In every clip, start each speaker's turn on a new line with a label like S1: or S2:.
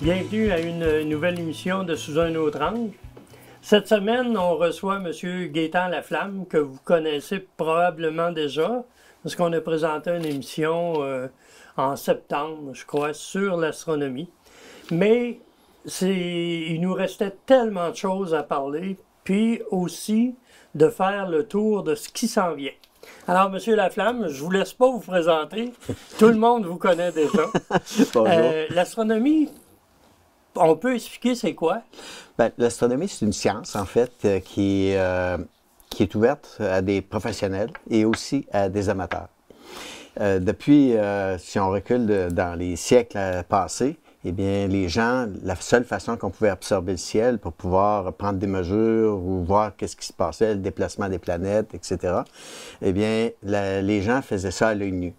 S1: Bienvenue à une nouvelle émission de Sous un autre angle. Cette semaine, on reçoit M. Gaétan Laflamme, que vous connaissez probablement déjà, parce qu'on a présenté une émission en septembre, je crois, sur l'astronomie. Mais il nous restait tellement de choses à parler, puis aussi de faire le tour de ce qui s'en vient. Alors, M. Laflamme, je ne vous laisse pas vous présenter. Tout le monde vous connaît déjà.
S2: Bonjour.
S1: L'astronomie, on peut expliquer c'est quoi?
S2: L'astronomie, c'est une science, en fait, qui est ouverte à des professionnels et aussi à des amateurs. Depuis, si on recule dans les siècles passés, eh bien, les gens, la seule façon qu'on pouvait observer le ciel pour pouvoir prendre des mesures ou voir qu'est-ce qui se passait, le déplacement des planètes, etc., eh bien, les gens faisaient ça à l'œil nu.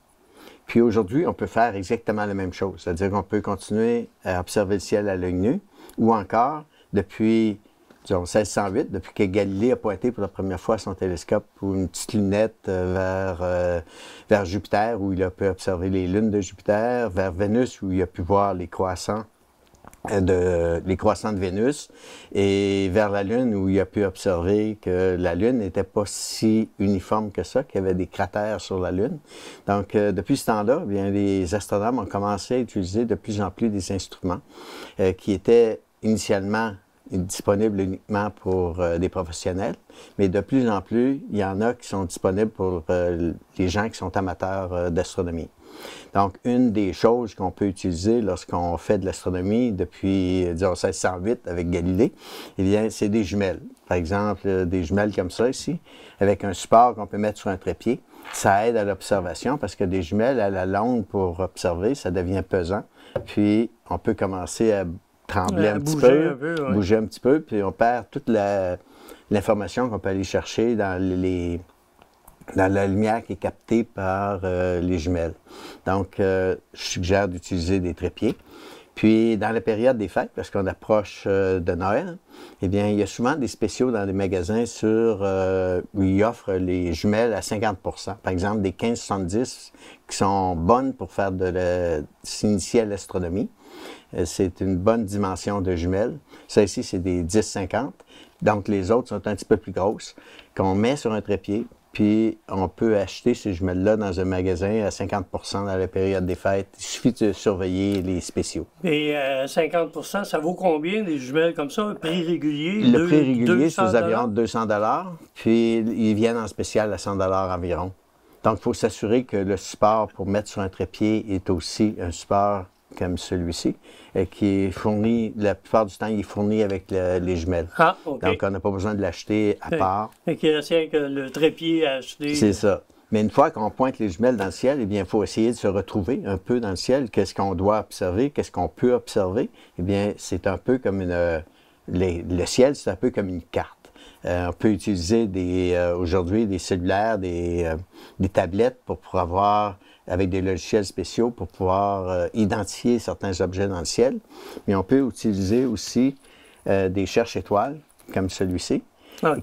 S2: Puis aujourd'hui, on peut faire exactement la même chose, c'est-à-dire qu'on peut continuer à observer le ciel à l'œil nu, ou encore, depuis, disons, 1608, depuis que Galilée a pointé pour la première fois son télescope ou une petite lunette vers Jupiter, où il a pu observer les lunes de Jupiter, vers Vénus, où il a pu voir les croissants de Vénus, et vers la Lune, où il a pu observer que la Lune n'était pas si uniforme que ça, qu'il y avait des cratères sur la Lune. Donc, depuis ce temps-là, bien, les astronomes ont commencé à utiliser de plus en plus des instruments qui étaient initialement disponibles uniquement pour des professionnels, mais de plus en plus, il y en a qui sont disponibles pour les gens qui sont amateurs d'astronomie. Donc, une des choses qu'on peut utiliser lorsqu'on fait de l'astronomie depuis, disons, 1608 avec Galilée, eh bien, c'est des jumelles. Par exemple, des jumelles comme ça ici, avec un support qu'on peut mettre sur un trépied. Ça aide à l'observation parce que des jumelles à la longue pour observer, ça devient pesant. Puis, on peut commencer à trembler un petit peu, bouger un petit peu, puis on perd toute l'information qu'on peut aller chercher dans la lumière qui est captée par les jumelles. Donc, je suggère d'utiliser des trépieds. Puis, dans la période des fêtes, parce qu'on approche de Noël, eh bien, il y a souvent des spéciaux dans les magasins où ils offrent les jumelles à 50 %. Par exemple, des 15-70 qui sont bonnes pour s'initier à l'astronomie. C'est une bonne dimension de jumelles. Ça ici, c'est des 10-50. Donc, les autres sont un petit peu plus grosses, qu'on met sur un trépied. Puis, on peut acheter ces jumelles-là dans un magasin à 50 % dans la période des fêtes. Il suffit de surveiller les spéciaux.
S1: Et 50 % ça vaut combien, des jumelles comme ça, un prix régulier?
S2: Le prix régulier, c'est environ 200 $. Puis, ils viennent en spécial à 100 $ environ. Donc, il faut s'assurer que le support pour mettre sur un trépied est aussi un support comme celui-ci, qui est fourni, la plupart du temps, il est fourni avec les jumelles.
S1: Ah, OK.
S2: Donc, on n'a pas besoin de l'acheter à part.
S1: Fait qu'il reste rien que le trépied à acheter.
S2: C'est ça. Mais une fois qu'on pointe les jumelles dans le ciel, eh bien, il faut essayer de se retrouver un peu dans le ciel. Qu'est-ce qu'on doit observer? Qu'est-ce qu'on peut observer? Eh bien, c'est un peu comme le ciel, c'est un peu comme une carte. On peut utiliser aujourd'hui des cellulaires, des tablettes pour avoir avec des logiciels spéciaux pour pouvoir identifier certains objets dans le ciel. Mais on peut utiliser aussi des cherche-étoiles, comme celui-ci,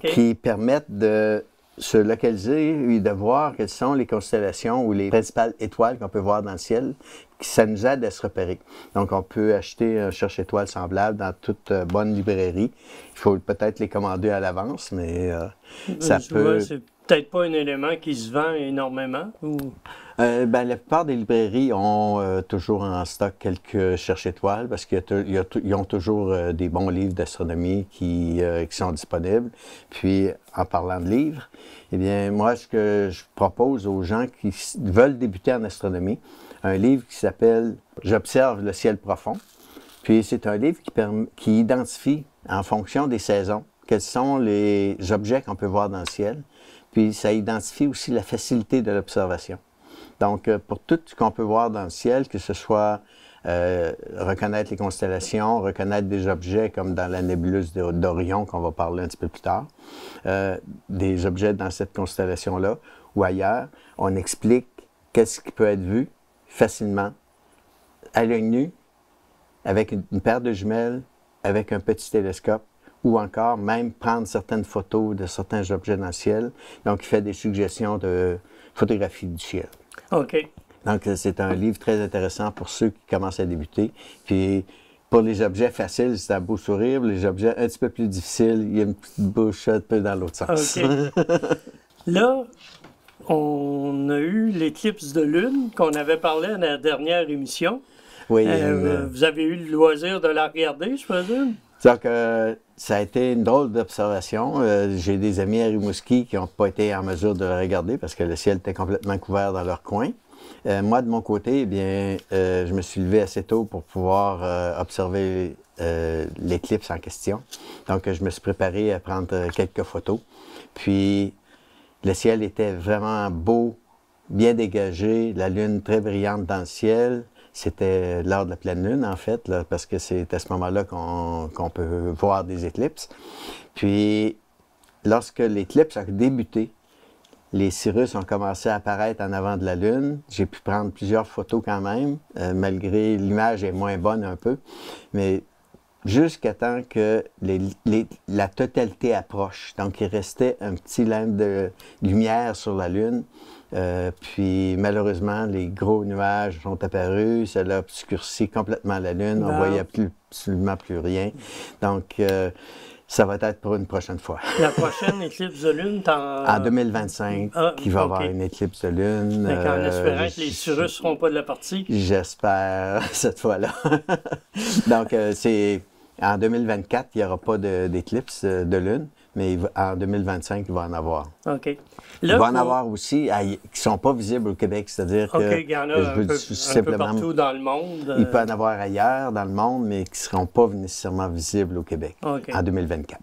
S2: qui permettent de se localiser et de voir quelles sont les constellations ou les principales étoiles qu'on peut voir dans le ciel. Ça nous aide à se repérer. Donc, on peut acheter un cherche-étoiles semblable dans toute bonne librairie. Il faut peut-être les commander à l'avance, mais ça peut...
S1: C'est peut-être pas un élément qui se vend énormément? Ou...
S2: la plupart des librairies ont toujours en stock quelques cherche-étoiles parce qu'ils ont toujours des bons livres d'astronomie qui sont disponibles. Puis, en parlant de livres, eh bien, moi, ce que je propose aux gens qui veulent débuter en astronomie, un livre qui s'appelle « J'observe le ciel profond ». Puis, c'est un livre qui identifie, en fonction des saisons, quels sont les objets qu'on peut voir dans le ciel. Puis, ça identifie aussi la facilité de l'observation. Donc, pour tout ce qu'on peut voir dans le ciel, que ce soit reconnaître les constellations, reconnaître des objets comme dans la nébuleuse d'Orion, qu'on va parler un petit peu plus tard, des objets dans cette constellation-là ou ailleurs, on explique qu'est-ce qui peut être vu facilement, à l'œil nu, avec une paire de jumelles, avec un petit télescope, ou encore même prendre certaines photos de certains objets dans le ciel. Donc, il fait des suggestions de photographie du ciel.
S1: OK.
S2: Donc, c'est un livre très intéressant pour ceux qui commencent à débuter. Puis, pour les objets faciles, c'est un beau sourire. Pour les objets un petit peu plus difficiles, il y a une petite bouche un peu dans l'autre sens.
S1: OK. Là, on a eu l'éclipse de lune qu'on avait parlé à la dernière émission.
S2: Oui.
S1: Vous avez eu le loisir de la regarder, je présume?
S2: Donc, ça a été une drôle d'observation. J'ai des amis à Rimouski qui n'ont pas été en mesure de la regarder parce que le ciel était complètement couvert dans leur coin. Moi, de mon côté, eh bien, je me suis levé assez tôt pour pouvoir observer l'éclipse en question. Donc, je me suis préparé à prendre quelques photos. Puis, le ciel était vraiment beau, bien dégagé, la lune très brillante dans le ciel. C'était l'heure de la pleine lune, en fait, là, parce que c'est à ce moment-là qu'on peut voir des éclipses. Puis, lorsque l'éclipse a débuté, les cirrus ont commencé à apparaître en avant de la lune. J'ai pu prendre plusieurs photos quand même, malgré l'image est moins bonne un peu. Mais jusqu'à temps que la totalité approche. Donc, il restait un petit lampe de lumière sur la lune. Puis, malheureusement, les gros nuages sont apparus. Ça a obscurci complètement la lune. On ne voyait absolument plus rien. Donc, ça va être pour une prochaine fois.
S1: La prochaine éclipse de lune,
S2: en 2025, il va y avoir une éclipse de lune.
S1: En espérant que les cirrus ne seront pas de la partie.
S2: J'espère cette fois-là. Donc, en 2024, il n'y aura pas d'éclipse de lune, mais en 2025, il va en avoir.
S1: OK. Là,
S2: il va en avoir aussi qui ne sont pas visibles au Québec, c'est-à-dire que
S1: il y en a un peu partout dans le monde.
S2: Il peut en avoir ailleurs dans le monde, mais qui ne seront pas nécessairement visibles au Québec en 2024.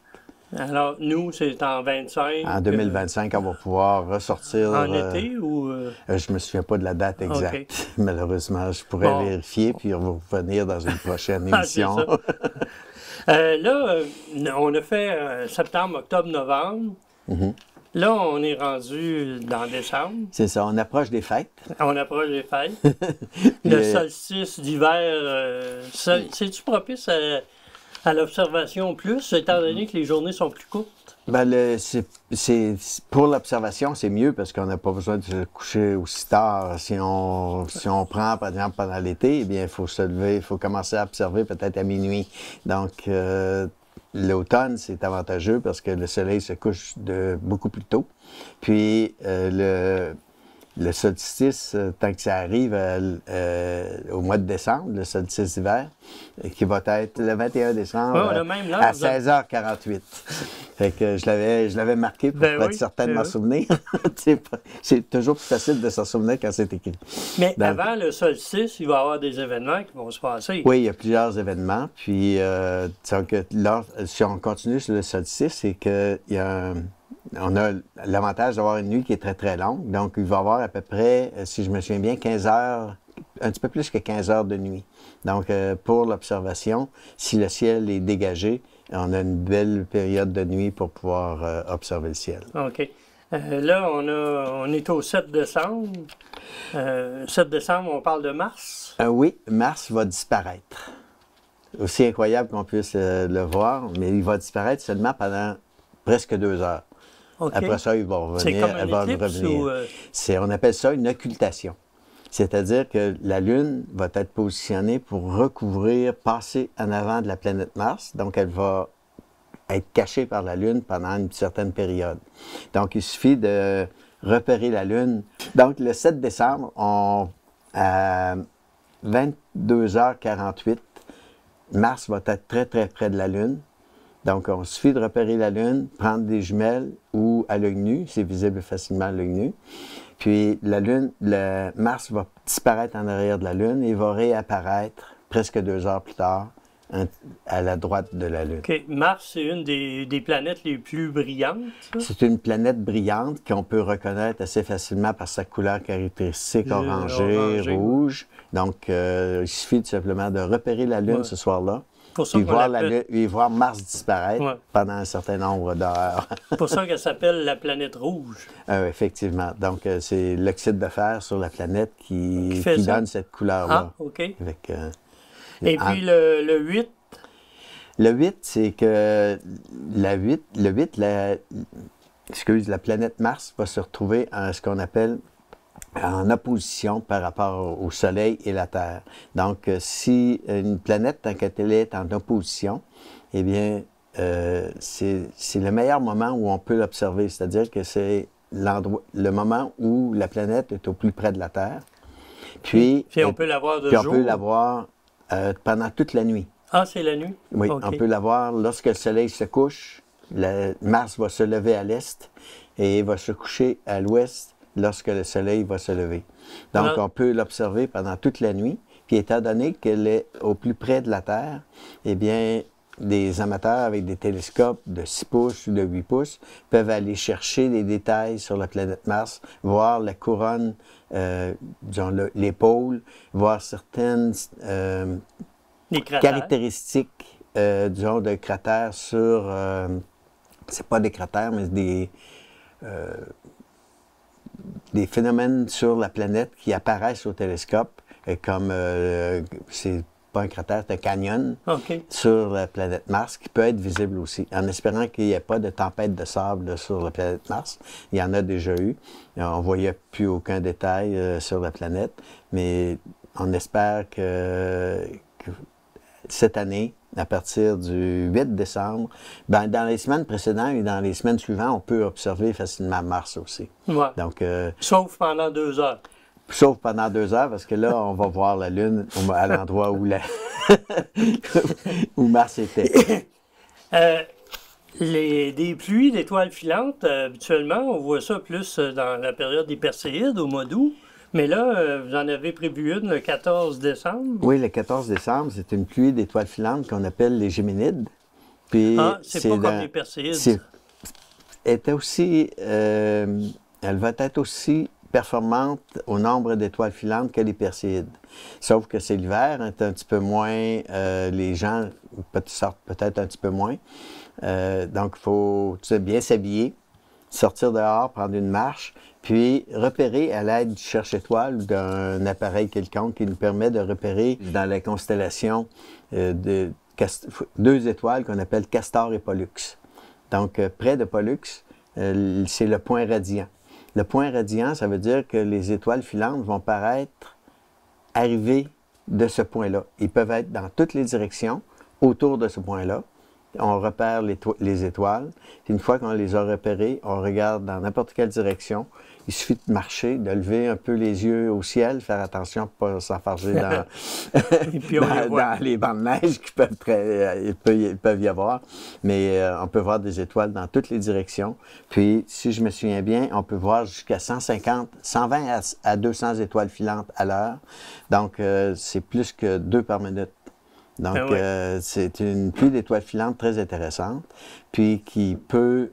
S1: Alors, nous, c'est en 25.
S2: En 2025, on va pouvoir ressortir.
S1: En été ou.
S2: Je ne me souviens pas de la date exacte, malheureusement. Je pourrais vérifier puis revenir dans une prochaine émission.
S1: Là, on a fait septembre, octobre, novembre. Là, on est rendu dans décembre.
S2: C'est ça, on approche des fêtes.
S1: On approche des fêtes. Le solstice d'hiver, c'est-tu propice à l'observation plus, étant donné que les journées sont plus courtes?
S2: Ben, pour l'observation, c'est mieux parce qu'on n'a pas besoin de se coucher aussi tard. Si on prend, par exemple, pendant l'été, eh bien, il faut se lever, il faut commencer à observer peut-être à minuit. Donc, l'automne, c'est avantageux parce que le soleil se couche beaucoup plus tôt. Puis, le solstice, tant que ça arrive au mois de décembre, le solstice d'hiver, qui va être le 21 décembre à 16h48. Fait que je l'avais marqué pour être certain de m'en souvenir. C'est toujours plus facile de s'en souvenir quand c'est écrit.
S1: Mais avant le solstice, il va y avoir des événements qui vont se passer.
S2: Oui, il y a plusieurs événements. Puis, là, si on continue sur le solstice, c'est on a l'avantage d'avoir une nuit qui est très, très longue. Donc, il va y avoir à peu près, si je me souviens bien, 15 heures, un petit peu plus que 15 heures de nuit. Donc, pour l'observation, si le ciel est dégagé, on a une belle période de nuit pour pouvoir observer le ciel.
S1: OK. Là, on est au 7 décembre. 7 décembre, on parle de Mars.
S2: Oui, Mars va disparaître. Aussi incroyable qu'on puisse le voir, mais il va disparaître seulement pendant presque 2 heures.
S1: Okay.
S2: Après ça, il va revenir.
S1: C'est comme un éclipse ou...
S2: On appelle ça une occultation. C'est-à-dire que la Lune va être positionnée pour passer en avant de la planète Mars. Donc, elle va être cachée par la Lune pendant une certaine période. Donc, il suffit de repérer la Lune. Donc, le 7 décembre, à 22h48, Mars va être très, très près de la Lune. Donc, il suffit de repérer la Lune, prendre des jumelles ou à l'œil nu, c'est visible facilement à l'œil nu. Puis, Mars va disparaître en arrière de la Lune et va réapparaître presque 2 heures plus tard à la droite de la Lune.
S1: OK. Mars, c'est une des planètes les plus brillantes.
S2: C'est une planète brillante qu'on peut reconnaître assez facilement par sa couleur caractéristique orangée, rouge. Donc, il suffit tout simplement de repérer la Lune ce soir-là. Et voir Mars disparaître pendant un certain nombre d'heures.
S1: C'est pour ça qu'elle s'appelle la planète rouge.
S2: Effectivement. Donc, c'est l'oxyde de fer sur la planète qui donne cette couleur-là.
S1: Ah, OK.
S2: Et
S1: puis le 8?
S2: Le 8, c'est que la planète Mars va se retrouver à ce qu'on appelle en opposition par rapport au Soleil et la Terre. Donc, si une planète, tant qu'elle est en opposition, eh bien, c'est le meilleur moment où on peut l'observer. C'est-à-dire que c'est le moment où la planète est au plus près de la Terre. Puis
S1: on peut la voir de
S2: jour.
S1: jour?
S2: On peut la voir pendant toute la nuit.
S1: Ah, c'est la nuit?
S2: Oui,
S1: okay.
S2: On peut la voir lorsque le Soleil se couche. Mars va se lever à l'est et va se coucher à l'ouest lorsque le Soleil va se lever. Donc, on peut l'observer pendant toute la nuit. Puis, étant donné qu'elle est au plus près de la Terre, eh bien, des amateurs avec des télescopes de 6 pouces ou de 8 pouces peuvent aller chercher des détails sur la planète Mars, voir la couronne, disons les pôles, voir certaines caractéristiques, disons, de cratères sur... c'est pas des cratères, mais des phénomènes sur la planète qui apparaissent au télescope, comme c'est pas un cratère, c'est un canyon sur la planète Mars qui peut être visible aussi, en espérant qu'il n'y ait pas de tempête de sable sur la planète Mars. Il y en a déjà eu. On ne voyait plus aucun détail sur la planète, mais on espère que cette année, à partir du 8 décembre, ben, dans les semaines précédentes et dans les semaines suivantes, on peut observer facilement Mars aussi.
S1: Ouais.
S2: Donc,
S1: sauf pendant 2 heures.
S2: Sauf pendant 2 heures, parce que là, on va voir la Lune à l'endroit où, où Mars était.
S1: Des pluies d'étoiles filantes, habituellement, on voit ça plus dans la période des Perséides, au mois d'août. Mais là, vous en avez prévu une le 14 décembre?
S2: Oui, le 14 décembre, c'est une pluie d'étoiles filantes qu'on appelle les Géminides.
S1: Puis, c'est pas comme les Perséides.
S2: Elle va être aussi performante au nombre d'étoiles filantes que les Perséides. Sauf que c'est l'hiver, est un petit peu moins, les gens sortent peut-être un petit peu moins. Donc, il faut bien s'habiller, sortir dehors, prendre une marche, puis repérer à l'aide du cherche-étoiles ou d'un appareil quelconque qui nous permet de repérer dans la constellation 2 étoiles qu'on appelle Castor et Pollux. Donc, près de Pollux, c'est le point radiant. Le point radiant, ça veut dire que les étoiles filantes vont arriver de ce point-là. Ils peuvent être dans toutes les directions autour de ce point-là. On repère les étoiles. Une fois qu'on les a repérées, on regarde dans n'importe quelle direction. Il suffit de marcher, de lever un peu les yeux au ciel, faire attention pour ne pas s'enfarger dans les bancs de neige qui peuvent il peuvent y avoir. Mais on peut voir des étoiles dans toutes les directions. Puis, si je me souviens bien, on peut voir jusqu'à 120 à 200 étoiles filantes à l'heure. Donc, c'est plus que 2 par minute. Donc, c'est une pluie d'étoiles filantes très intéressante, puis qui peut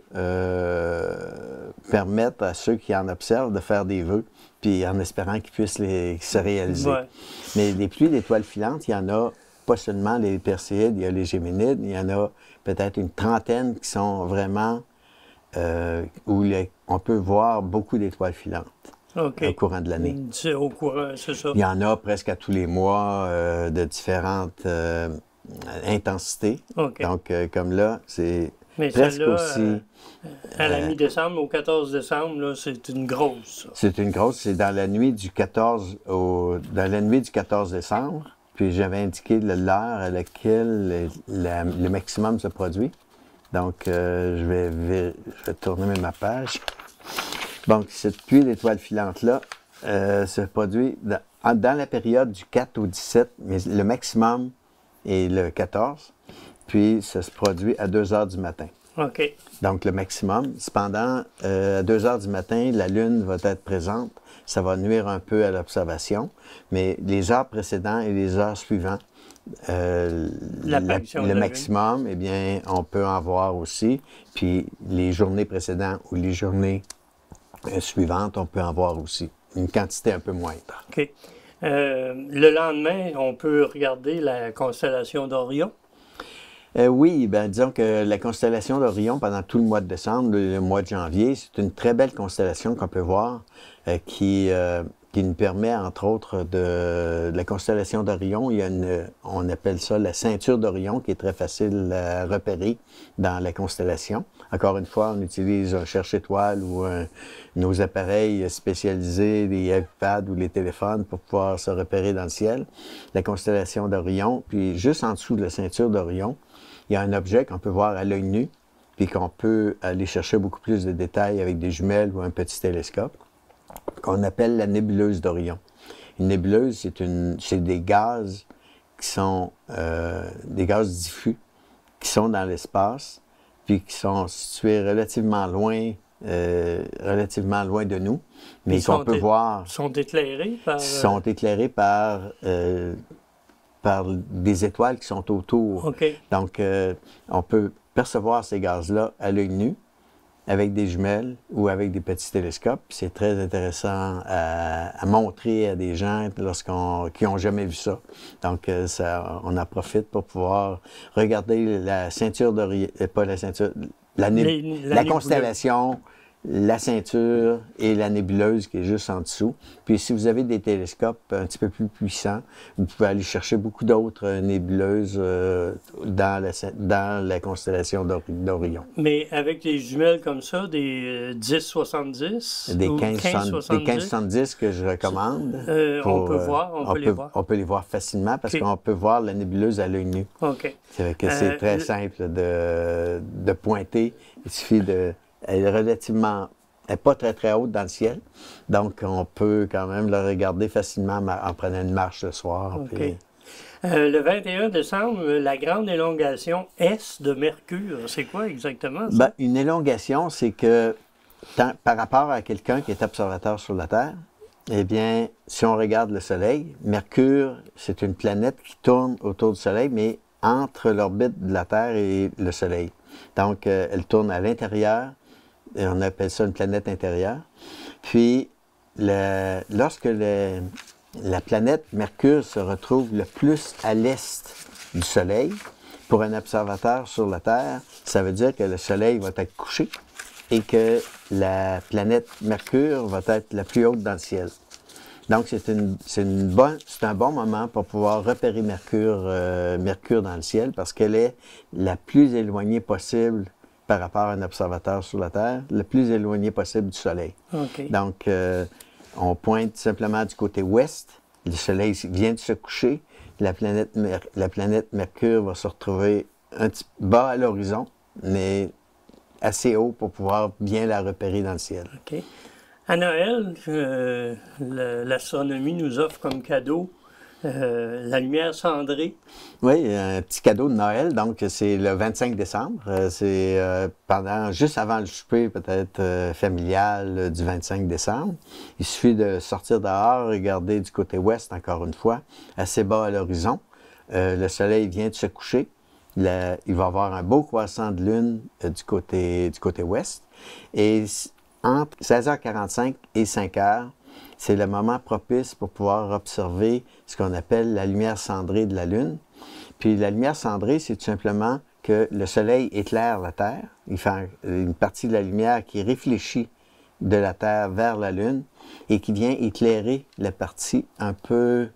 S2: permettre à ceux qui en observent de faire des vœux, puis en espérant qu'ils puissent se réaliser. Ouais. Mais les pluies d'étoiles filantes, il y en a pas seulement les Perséides, il y a les Géminides, il y en a peut-être une trentaine qui sont vraiment où on peut voir beaucoup d'étoiles filantes. Au courant de l'année.
S1: C'est au courant, c'est ça.
S2: Il y en a presque à tous les mois de différentes intensités. Donc, comme là, c'est presque aussi...
S1: à la mi-décembre, au 14 décembre, là, c'est une grosse.
S2: C'est une grosse. C'est dans la nuit du 14 décembre. Puis j'avais indiqué l'heure à laquelle le maximum se produit. Donc, je vais tourner ma page. Donc, cette pluie d'étoiles filantes-là se produit dans la période du 4 au 17, mais le maximum est le 14, puis ça se produit à 2 heures du matin.
S1: OK.
S2: Donc, le maximum. Cependant, à 2 heures du matin, la Lune va être présente. Ça va nuire un peu à l'observation, mais les heures précédentes et les heures suivantes, le maximum, eh bien, on peut en voir aussi. Puis, les journées précédentes ou les journées suivante, on peut en voir aussi. Une quantité un peu moindre.
S1: OK. Le lendemain, on peut regarder la constellation d'Orion?
S2: Oui, bien, disons que la constellation d'Orion, pendant tout le mois de décembre, le mois de janvier, c'est une très belle constellation qu'on peut voir qui nous permet, entre autres, de la constellation d'Orion. Il y a on appelle ça la ceinture d'Orion, qui est très facile à repérer dans la constellation. Encore une fois, on utilise un cherche-étoile ou nos appareils spécialisés, les iPads ou les téléphones pour pouvoir se repérer dans le ciel. La constellation d'Orion, puis juste en dessous de la ceinture d'Orion, il y a un objet qu'on peut voir à l'œil nu, puis qu'on peut aller chercher beaucoup plus de détails avec des jumelles ou un petit télescope, qu'on appelle la nébuleuse d'Orion. Une nébuleuse, c'est des gaz qui sont des gaz diffus, qui sont dans l'espace, puis qui sont situés relativement loin de nous, mais qu'on peut voir...
S1: Sont éclairés par...
S2: Sont éclairés par des étoiles qui sont autour.
S1: Okay.
S2: Donc, on peut percevoir ces gaz-là à l'œil nu, avec des jumelles ou avec des petits télescopes. C'est très intéressant à montrer à des gens qui n'ont jamais vu ça. Donc, on en profite pour pouvoir regarder la ceinture d'Orion, pas la ceinture, la constellation, la ceinture et la nébuleuse qui est juste en dessous. Puis si vous avez des télescopes un petit peu plus puissants, vous pouvez aller chercher beaucoup d'autres nébuleuses dans la constellation d'Orion.
S1: Mais avec des jumelles comme ça, des 10-70
S2: des
S1: ou
S2: 15-70 que je recommande.
S1: On peut les voir.
S2: On peut les voir facilement parce qu'on peut voir la nébuleuse à l'œil nu.
S1: OK.
S2: C'est très simple de pointer. Il suffit de... Elle est pas très, très haute dans le ciel. Donc, on peut quand même la regarder facilement en prenant une marche le soir.
S1: Okay. Le 21 décembre, la grande élongation S de Mercure, c'est quoi exactement ça?
S2: Ben, une élongation, c'est que par rapport à quelqu'un qui est observateur sur la Terre, eh bien, si on regarde le Soleil, Mercure, c'est une planète qui tourne autour du Soleil, mais entre l'orbite de la Terre et le Soleil. Donc, elle tourne à l'intérieur. Et on appelle ça une planète intérieure. Puis, lorsque la planète Mercure se retrouve le plus à l'est du Soleil, pour un observateur sur la Terre, ça veut dire que le Soleil va être couché et que la planète Mercure va être la plus haute dans le ciel. Donc, c'est un bon moment pour pouvoir repérer Mercure dans le ciel parce qu'elle est la plus éloignée possible par rapport à un observateur sur la Terre, le plus éloigné possible du Soleil.
S1: Okay.
S2: Donc, on pointe simplement du côté ouest, le Soleil vient de se coucher, la planète Mercure va se retrouver un petit bas à l'horizon, mais assez haut pour pouvoir bien la repérer dans le ciel.
S1: Okay. À Noël, l'astronomie nous offre comme cadeau la lumière cendrée.
S2: Oui, un petit cadeau de Noël, donc c'est le 25 décembre. C'est juste avant le souper peut-être familial du 25 décembre. Il suffit de sortir dehors, regarder du côté ouest encore une fois, assez bas à l'horizon. Le soleil vient de se coucher. Il va y avoir un beau croissant de lune du côté ouest. Et entre 16h45 et 5h, c'est le moment propice pour pouvoir observer ce qu'on appelle la lumière cendrée de la Lune. Puis la lumière cendrée, c'est tout simplement que le Soleil éclaire la Terre. Il fait une partie de la lumière qui réfléchit de la Terre vers la Lune et qui vient éclairer la partie un peu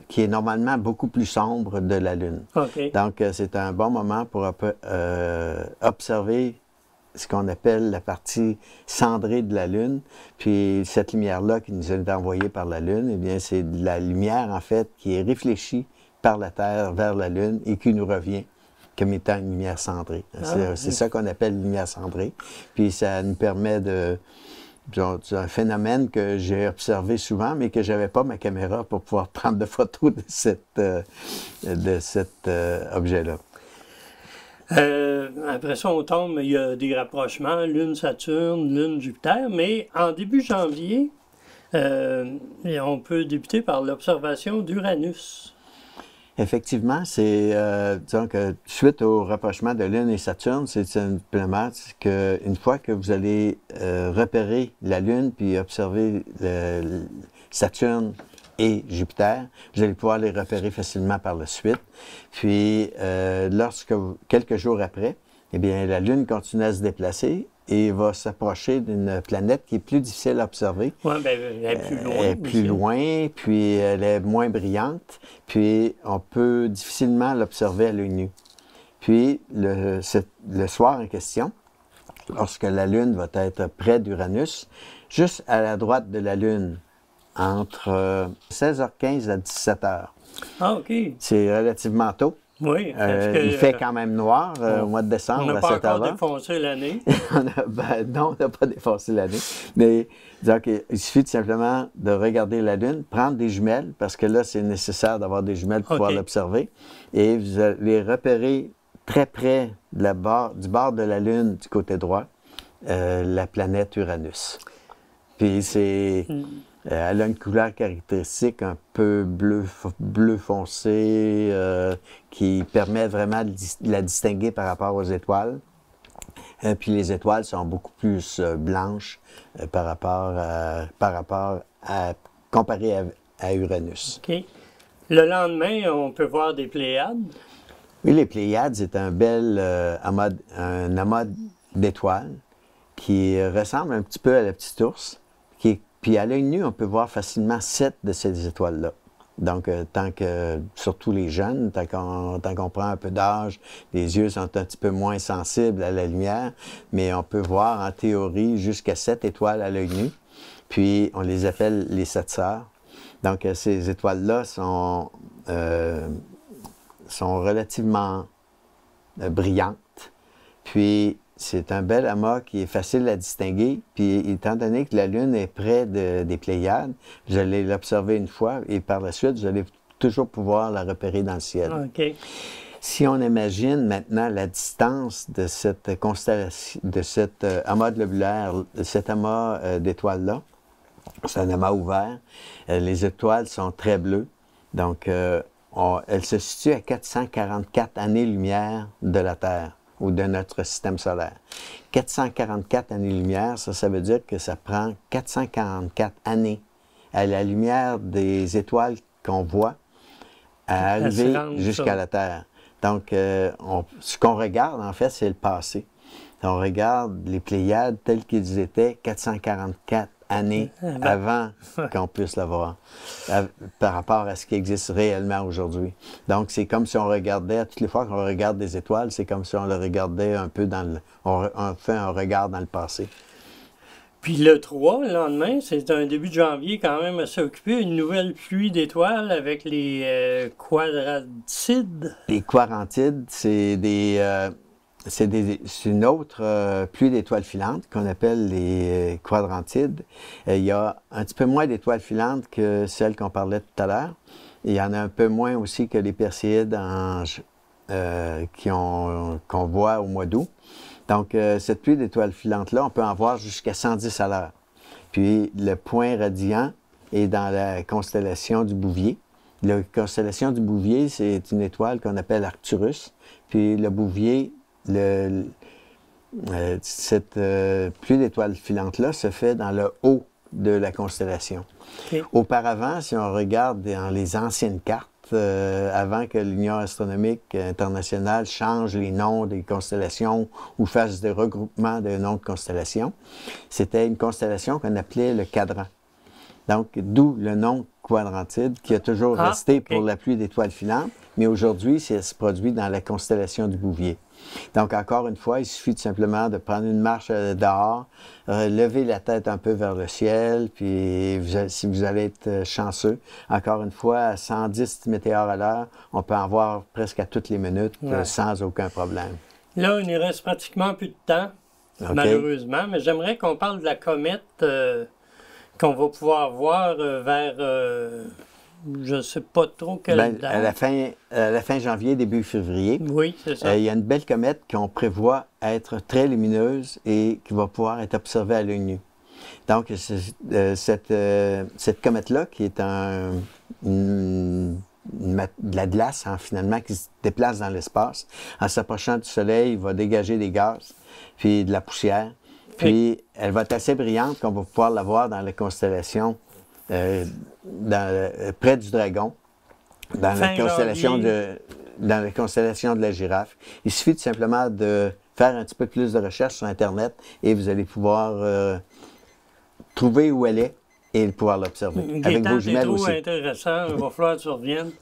S2: qui est normalement beaucoup plus sombre de la Lune.
S1: Okay.
S2: Donc, c'est un bon moment pour observer ce qu'on appelle la partie cendrée de la Lune. Puis cette lumière-là qui nous est envoyée par la Lune, eh bien, c'est de la lumière, en fait, qui est réfléchie par la Terre vers la Lune et qui nous revient comme étant une lumière cendrée. C'est ça qu'on appelle lumière cendrée. Puis ça nous permet c'est un phénomène que j'ai observé souvent, mais que je n'avais pas ma caméra pour pouvoir prendre de photos de cet objet-là.
S1: Après ça, on tombe, il y a des rapprochements, Lune-Saturne, Lune-Jupiter, mais en début janvier, on peut débuter par l'observation d'Uranus.
S2: Effectivement, disons que suite au rapprochement de Lune et Saturne, c'est simplement qu'une fois que vous allez repérer la Lune puis observer Saturne et Jupiter, vous allez pouvoir les repérer facilement par la suite. Puis, quelques jours après, eh bien, la Lune continue à se déplacer et va s'approcher d'une planète qui est plus difficile à observer.
S1: Oui, bien, elle est plus loin.
S2: Elle est plus loin, puis elle est moins brillante, puis on peut difficilement l'observer à l'œil nu. Puis, le soir en question, lorsque la Lune va être près d'Uranus, juste à la droite de la Lune, entre 16h15 à 17h.
S1: Ah, OK.
S2: C'est relativement tôt.
S1: Oui.
S2: Il fait quand même noir au mois de décembre
S1: on n'a
S2: à
S1: pas
S2: cette heure-là.
S1: encore défoncé l'année.
S2: Non, on n'a pas défoncé l'année. Mais donc, il suffit tout simplement de regarder la Lune, prendre des jumelles, parce que là, c'est nécessaire d'avoir des jumelles pour pouvoir l'observer. Et vous allez repérer très près du bord de la Lune, du côté droit, la planète Uranus. Puis elle a une couleur caractéristique un peu bleu foncé qui permet vraiment de la distinguer par rapport aux étoiles. Puis les étoiles sont beaucoup plus blanches comparé à Uranus.
S1: OK. Le lendemain, on peut voir des Pléiades.
S2: Oui, les Pléiades, c'est un bel amas d'étoiles qui ressemble un petit peu à la petite ours. Puis à l'œil nu, on peut voir facilement 7 de ces étoiles-là. Donc, surtout les jeunes, tant qu'on prend un peu d'âge, les yeux sont un petit peu moins sensibles à la lumière, mais on peut voir en théorie jusqu'à 7 étoiles à l'œil nu. Puis, on les appelle les 7 sœurs. Donc, ces étoiles-là sont relativement brillantes. Puis, c'est un bel amas qui est facile à distinguer. Puis, étant donné que la Lune est près des Pléiades, vous allez l'observer une fois et par la suite, vous allez toujours pouvoir la repérer dans le ciel.
S1: OK.
S2: Si on imagine maintenant la distance de cette constellation, de cet amas globulaire, de cet amas d'étoiles-là, c'est un amas ouvert. Les étoiles sont très bleues. Donc, elles se situent à 444 années-lumière de la Terre ou de notre système solaire. 444 années-lumière, ça veut dire que ça prend 444 années à la lumière des étoiles qu'on voit à arriver jusqu'à la Terre. Donc, ce qu'on regarde, en fait, c'est le passé. On regarde les Pléiades tels qu'ils étaient 444 années avant qu'on puisse le voir, par rapport à ce qui existe réellement aujourd'hui. Donc, c'est comme si on regardait, toutes les fois qu'on regarde des étoiles, c'est comme si on le regardait un peu on fait un regard dans le passé.
S1: Puis le 3, le lendemain, c'est un début de janvier quand même assez occupé, une nouvelle pluie d'étoiles avec les quadrantides.
S2: Les quadrantides, c'est une autre pluie d'étoiles filantes qu'on appelle les quadrantides. Il y a un petit peu moins d'étoiles filantes que celles qu'on parlait tout à l'heure. Il y en a un peu moins aussi que les Perséides qu'on voit au mois d'août. Donc, cette pluie d'étoiles filantes-là, on peut en voir jusqu'à 110 à l'heure. Puis, le point radiant est dans la constellation du Bouvier. La constellation du Bouvier, c'est une étoile qu'on appelle Arcturus. Puis, le Bouvier, cette pluie d'étoiles filantes-là se fait dans le haut de la constellation. Okay. Auparavant, si on regarde dans les anciennes cartes, avant que l'Union astronomique internationale change les noms des constellations ou fasse des regroupements de noms de constellations, c'était une constellation qu'on appelait le cadran. Donc, d'où le nom quadrantide qui a toujours resté pour la pluie d'étoiles filantes, mais aujourd'hui, ça se produit dans la constellation du Bouvier. Donc, encore une fois, il suffit tout simplement de prendre une marche dehors, lever la tête un peu vers le ciel, puis si vous allez être chanceux, encore une fois, à 110 météores à l'heure, on peut en voir presque à toutes les minutes sans aucun problème.
S1: Là, il nous reste pratiquement plus de temps, malheureusement, mais j'aimerais qu'on parle de la comète qu'on va pouvoir voir vers... je ne sais pas trop quelle date.
S2: À la fin janvier, début février.
S1: Oui, c'est ça.
S2: Il y a une belle comète qu'on prévoit être très lumineuse et qui va pouvoir être observée à l'œil nu. Donc, cette comète-là, qui est de la glace, finalement, qui se déplace dans l'espace, en s'approchant du Soleil, il va dégager des gaz, puis de la poussière. Puis, elle va être assez brillante qu'on va pouvoir la voir dans la constellation près du Dragon, dans la constellation de la Girafe. Il suffit tout simplement de faire un petit peu plus de recherche sur Internet et vous allez pouvoir trouver où elle est et pouvoir l'observer. Avec vos jumelles aussi.
S1: C'est trop intéressant, il va falloir que tu reviennes.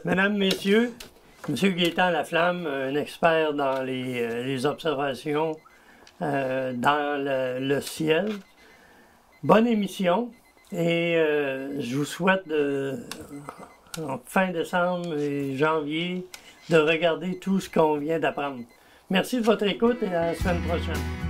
S1: Mesdames, Messieurs, M. Gaétan Laflamme, un expert dans les observations dans le ciel. Bonne émission et je vous souhaite en fin décembre et janvier de regarder tout ce qu'on vient d'apprendre. Merci de votre écoute et à la semaine prochaine.